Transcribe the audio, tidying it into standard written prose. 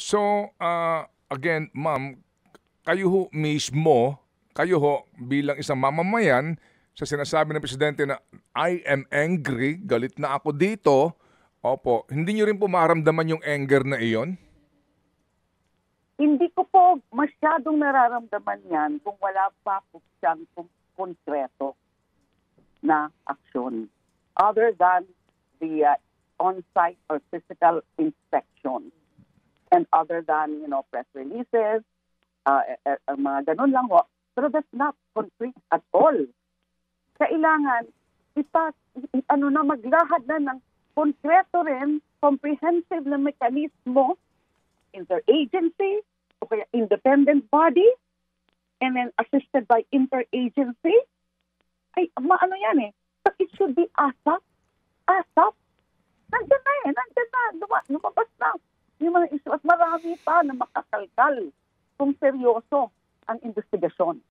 So, again, ma'am, kayo ho mismo, kayo ho bilang isang mamamayan sa sinasabi ng presidente na I am angry, galit na ako dito. Opo, hindi niyo rin po maramdaman yung anger na iyon? Hindi ko po masyadong nararamdaman yan kung wala pa po siyang konkreto na aksyon other than the on-site or physical inspection and other than, press releases, mga ganun lang ho. Pero that's not concrete at all. Kailangan maglahad na ng konkreto rin, comprehensive na mekanismo, interagency, o kaya independent body, and then assisted by interagency. Ay, maano yan eh. But it should be ASAP. ASAP. Nandiyan na. Lumabas na. Yung mga isu at marami pa na makakalkal kung seryoso ang investigasyon.